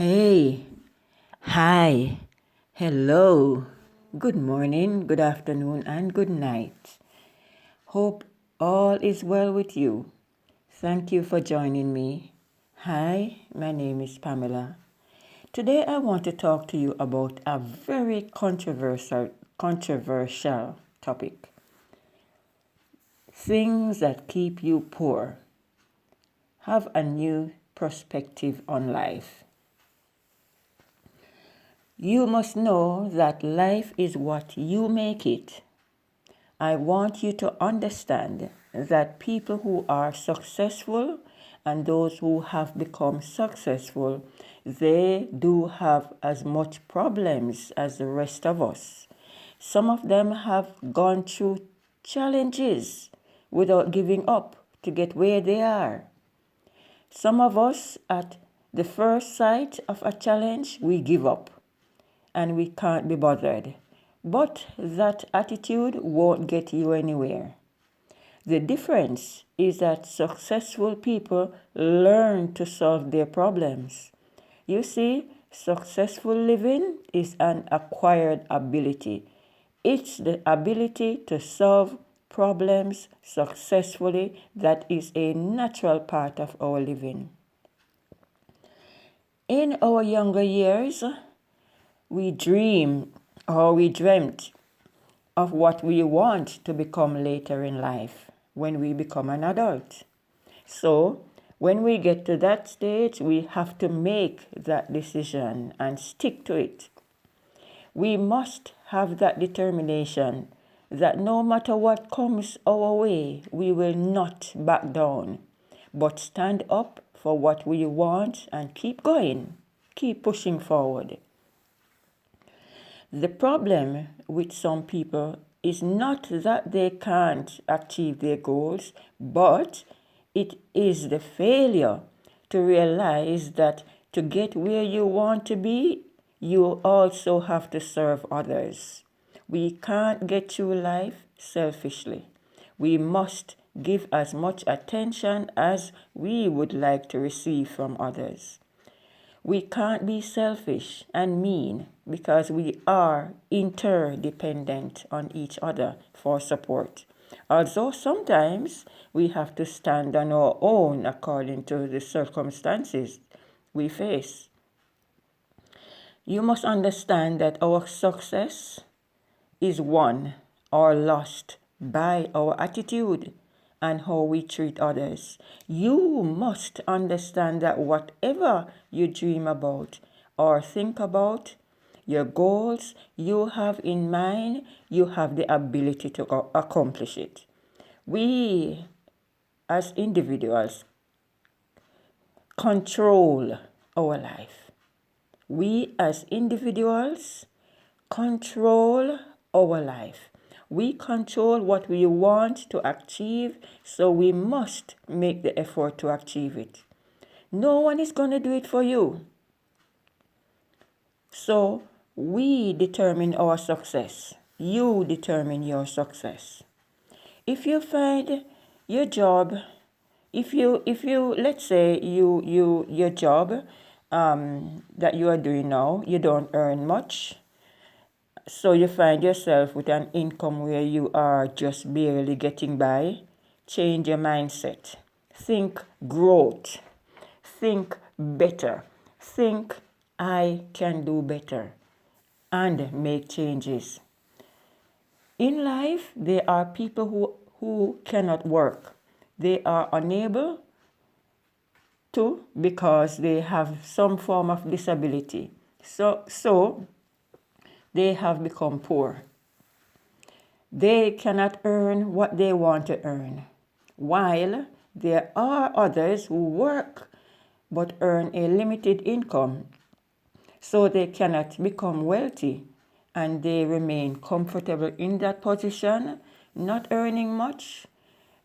Hey, hi, hello, good morning, good afternoon, and good night. Hope all is well with you. Thank you for joining me. Hi, my name is Pamela. Today I want to talk to you about a very controversial topic. Things that keep you poor. Have a new perspective on life. You must know that life is what you make it. I want you to understand that people who are successful and those who have become successful, they do have as much problems as the rest of us. Some of them have gone through challenges without giving up to get where they are. Some of us, at the first sight of a challenge, we give up and we can't be bothered. But that attitude won't get you anywhere. The difference is that successful people learn to solve their problems. You see, successful living is an acquired ability. It's the ability to solve problems successfully that is a natural part of our living. In our younger years, we dream or we dreamt of what we want to become later in life when we become an adult. So, when we get to that stage, we have to make that decision and stick to it. We must have that determination that no matter what comes our way, we will not back down, but stand up for what we want and keep going, keep pushing forward. The problem with some people is not that they can't achieve their goals, but it is the failure to realize that to get where you want to be, you also have to serve others. We can't get through life selfishly. We must give as much attention as we would like to receive from others. We can't be selfish and mean because we are interdependent on each other for support. Although sometimes we have to stand on our own according to the circumstances we face. You must understand that our success is won or lost by our attitude and how we treat others. You must understand that whatever you dream about or think about, your goals you have in mind, you have the ability to accomplish it. We, as individuals, control our life. We, as individuals, control our life. We control what we want to achieve, so we must make the effort to achieve it. No one is going to do it for you. So we determine our success. You determine your success. If you find your job, if you let's say your job that you are doing now, you don't earn much. So you find yourself with an income where you are just barely getting by. Change your mindset. Think growth. Think better. Think I can do better and make changes. In life, there are people who cannot work. They are unable to because they have some form of disability. So they have become poor. They cannot earn what they want to earn, while there are others who work but earn a limited income, so they cannot become wealthy and they remain comfortable in that position, not earning much,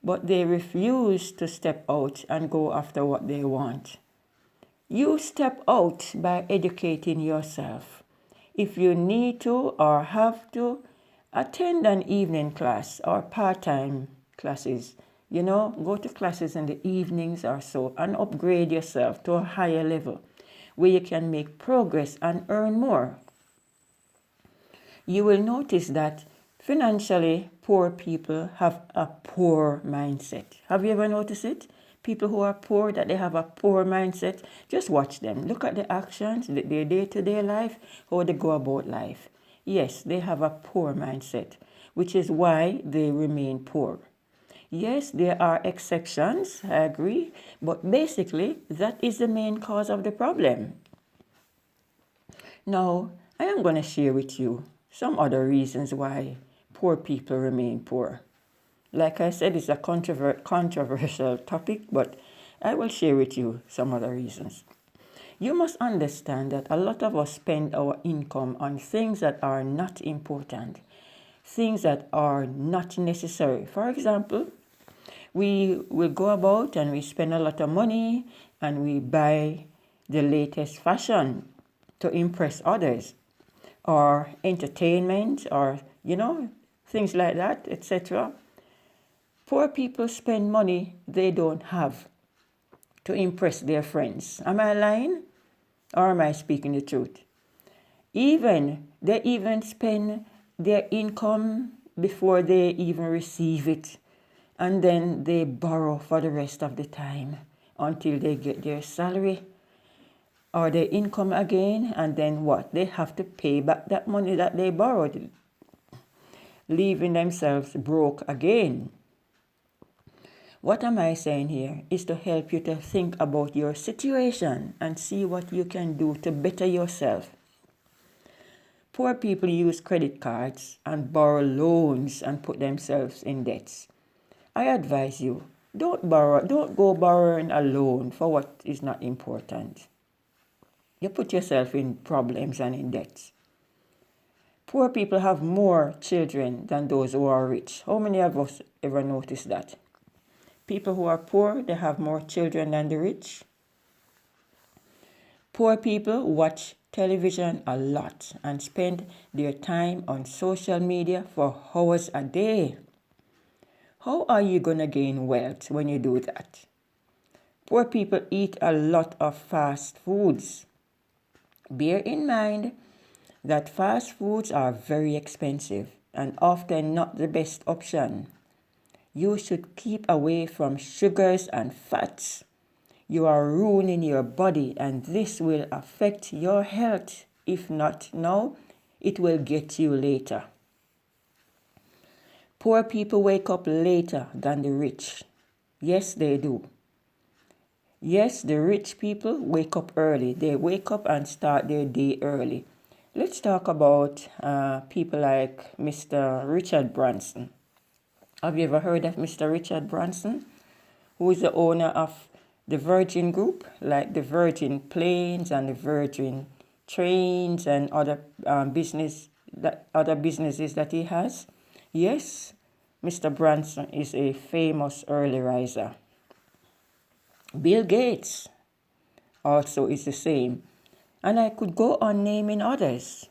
but they refuse to step out and go after what they want. You step out by educating yourself. If you need to or have to, attend an evening class or part-time classes. Go to classes in the evenings or so and upgrade yourself to a higher level. where you can make progress and earn more. You will notice that financially poor people have a poor mindset. Have you ever noticed it? People who are poor, that they have a poor mindset. Just watch them. Look at the actions, their day-to-day life, how they go about life. Yes, they have a poor mindset, which is why they remain poor. Yes, there are exceptions, I agree, but basically that is the main cause of the problem. Now, I am going to share with you some other reasons why poor people remain poor. Like I said, it's a controversial topic, but I will share with you some other reasons. You must understand that a lot of us spend our income on things that are not important, things that are not necessary. For example, we will go about and we spend a lot of money and we buy the latest fashion to impress others, or entertainment, or things like that, etc. Poor people spend money they don't have to impress their friends. Am I lying or am I speaking the truth? They even spend their income before they even receive it, and then they borrow for the rest of the time until they get their salary or their income again, and then what? They have to pay back that money that they borrowed, leaving themselves broke again. What am I saying here is to help you to think about your situation and see what you can do to better yourself. Poor people use credit cards and borrow loans and put themselves in debts. I advise you, don't go borrowing a loan for what is not important. You put yourself in problems and in debts. Poor people have more children than those who are rich. How many of us ever noticed that? People who are poor, they have more children than the rich. Poor people watch television a lot and spend their time on social media for hours a day. How are you going to gain wealth when you do that? Poor people eat a lot of fast foods. Bear in mind that fast foods are very expensive and often not the best option. You should keep away from sugars and fats. You are ruining your body, and this will affect your health. If not now, it will get you later. Poor people wake up later than the rich. Yes, they do. Yes, the rich people wake up early. They wake up and start their day early. Let's talk about people like Mr. Richard Branson. Have you ever heard of Mr. Richard Branson, who is the owner of the Virgin Group, like the Virgin Planes and the Virgin Trains and other businesses that he has? Yes, Mr. Branson is a famous early riser. Bill Gates also is the same. And I could go on naming others.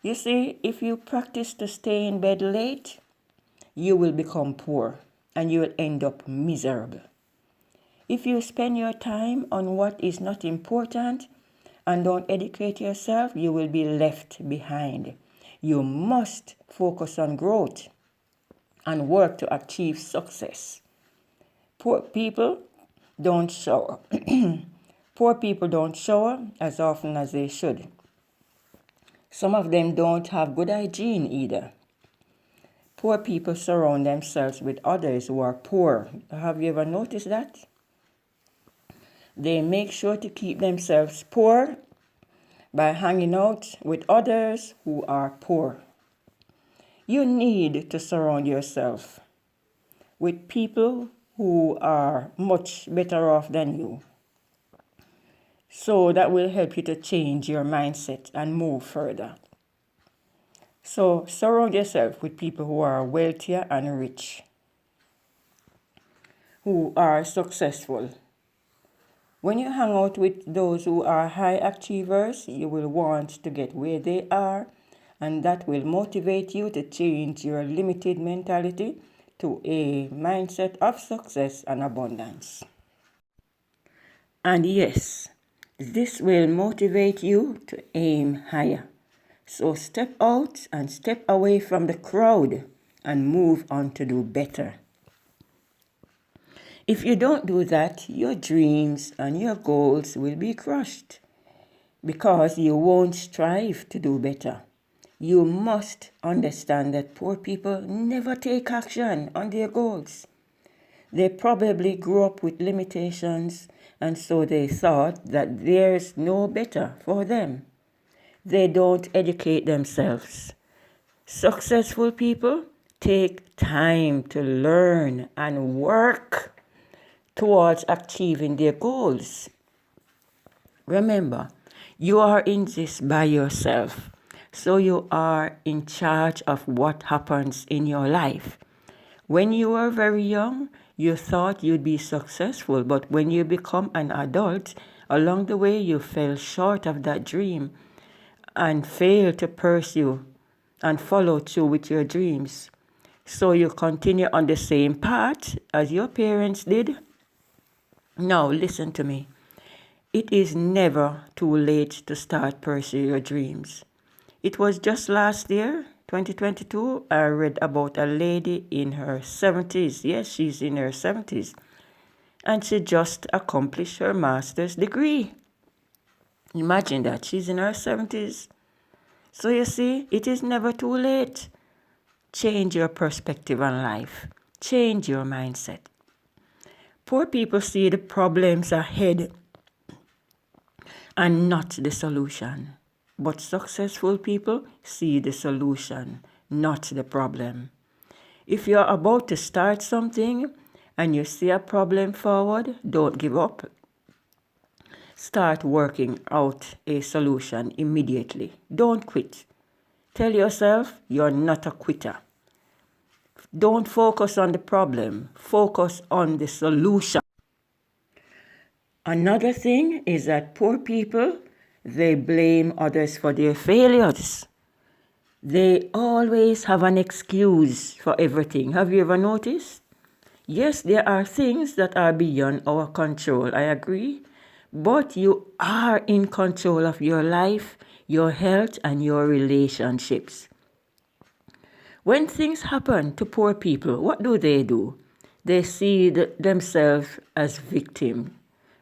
You see, if you practice to stay in bed late, you will become poor and you will end up miserable. If you spend your time on what is not important and don't educate yourself, you will be left behind. You must focus on growth and work to achieve success. Poor people don't shower. Poor people don't shower as often as they should. Some of them don't have good hygiene either. Poor people surround themselves with others who are poor. Have you ever noticed that? They make sure to keep themselves poor by hanging out with others who are poor. You need to surround yourself with people who are much better off than you. So that will help you to change your mindset and move further. So surround yourself with people who are wealthier and rich, who are successful. When you hang out with those who are high achievers, you will want to get where they are, and that will motivate you to change your limited mentality to a mindset of success and abundance. And yes, This will motivate you to aim higher. So step out and step away from the crowd and move on to do better. If you don't do that, your dreams and your goals will be crushed because you won't strive to do better. You must understand that poor people never take action on their goals. They probably grew up with limitations, and so they thought that there's no better for them. They don't educate themselves. Successful people take time to learn and work towards achieving their goals. Remember, you are in this by yourself, so you are in charge of what happens in your life. When you were very young, you thought you'd be successful, but when you become an adult, along the way you fell short of that dream and failed to pursue and follow through with your dreams. So you continue on the same path as your parents did. Now listen to me. It is never too late to start pursuing your dreams. It was just last year, 2022, I read about a lady in her 70s. Yes, she's in her 70s. And she just accomplished her master's degree. Imagine that, she's in her 70s. So you see, it is never too late. Change your perspective on life. Change your mindset. Poor people see the problems ahead and not the solution. But successful people see the solution, not the problem. If you're about to start something and you see a problem forward, don't give up. Start working out a solution immediately. Don't quit. Tell yourself you're not a quitter. Don't focus on the problem. Focus on the solution. Another thing is that poor people, they blame others for their failures. They always have an excuse for everything. Have you ever noticed? Yes, there are things that are beyond our control, I agree. But you are in control of your life, your health, and your relationships. When things happen to poor people, what do? They see themselves as victims.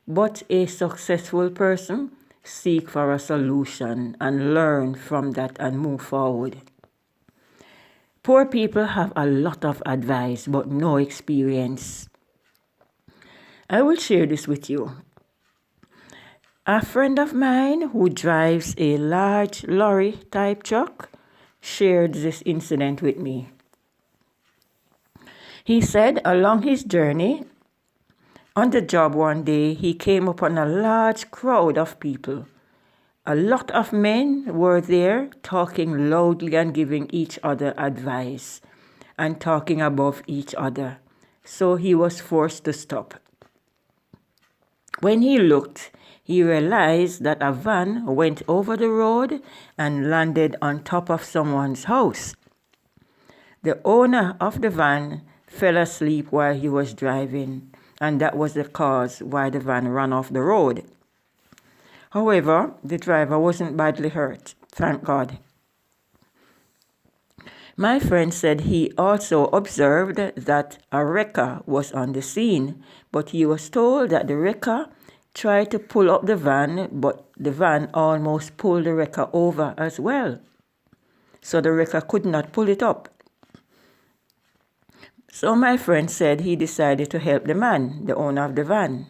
But a successful person seek for a solution and learn from that and move forward. Poor people have a lot of advice but no experience. I will share this with you. A friend of mine who drives a large lorry type truck shared this incident with me. He said along his journey on the job one day, he came upon a large crowd of people. A lot of men were there talking loudly and giving each other advice and talking above each other. So he was forced to stop. When he looked, he realized that a van went over the road and landed on top of someone's house. The owner of the van fell asleep while he was driving, and that was the cause why the van ran off the road. However, the driver wasn't badly hurt, thank God. My friend said he also observed that a wrecker was on the scene, but he was told that the wrecker tried to pull up the van, but the van almost pulled the wrecker over as well. So the wrecker could not pull it up. So my friend said he decided to help the man, the owner of the van.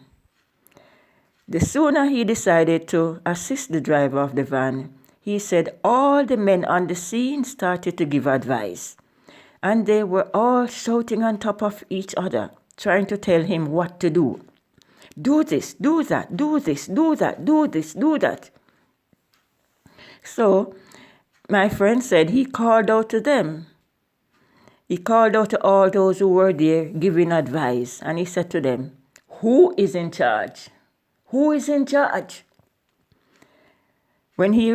The sooner he decided to assist the driver of the van, he said all the men on the scene started to give advice. And they were all shouting on top of each other, trying to tell him what to do. Do this, do that, do this, do that, do this, do that. So my friend said he called out to them. He called out to all those who were there giving advice, and he said to them, who is in charge? Who is in charge? When he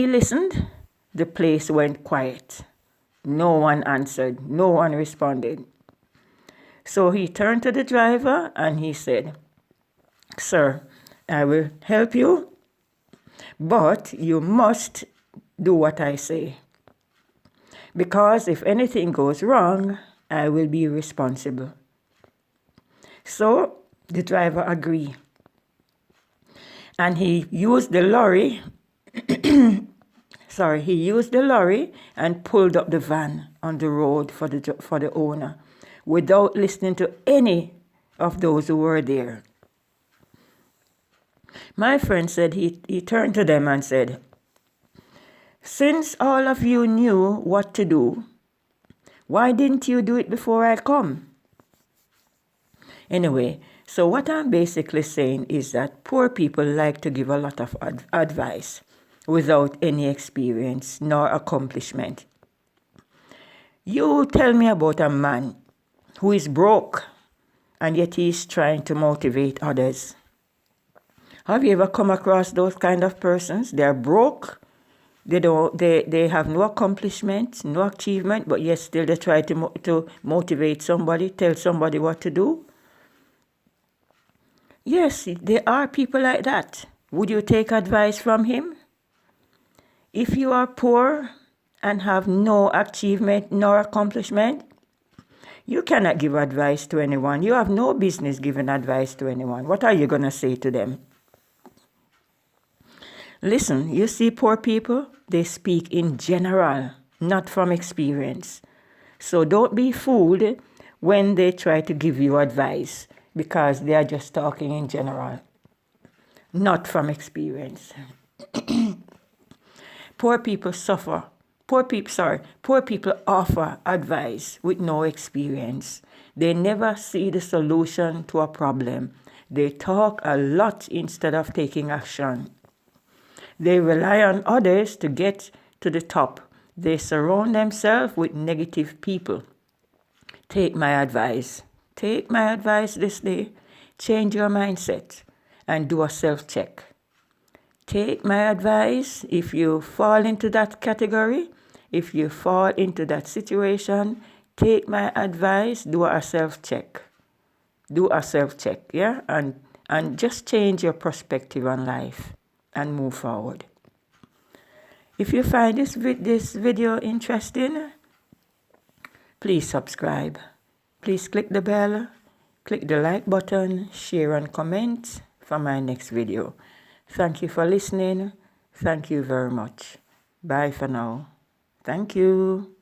listened, the place went quiet. No one answered. No one responded. So he turned to the driver and he said, sir, I will help you But you must do what I say. Because if anything goes wrong, I will be responsible. So the driver agreed. And he used the lorry, he used the lorry and pulled up the van on the road for the owner without listening to any of those who were there. My friend said he turned to them and said, "Since all of you knew what to do, why didn't you do it before I come?" Anyway, so what I'm basically saying is that poor people like to give a lot of advice without any experience nor accomplishment. You tell me about a man who is broke and yet he is trying to motivate others. Have you ever come across those kind of persons? They're broke, they have no accomplishment, no achievement, but yet still they try to motivate somebody, tell somebody what to do. Yes, there are people like that. Would you take advice from him? If you are poor and have no achievement nor accomplishment, you cannot give advice to anyone. You have no business giving advice to anyone. What are you going to say to them? Listen, you see poor people, they speak in general, not from experience. So don't be fooled when they try to give you advice, because they are just talking in general, not from experience. Poor people suffer. Poor people offer advice with no experience. They never see the solution to a problem. They talk a lot instead of taking action. They rely on others to get to the top. They surround themselves with negative people. Take my advice. Take my advice this day. Change your mindset and do a self-check. Take my advice. If you fall into that category, if you fall into that situation, take my advice, do a self-check. Do a self-check, yeah? And just change your perspective on life and move forward. If you find this video interesting, please subscribe. Please click the bell, click the like button, share and comment for my next video. Thank you for listening. Thank you very much. Bye for now. Thank you.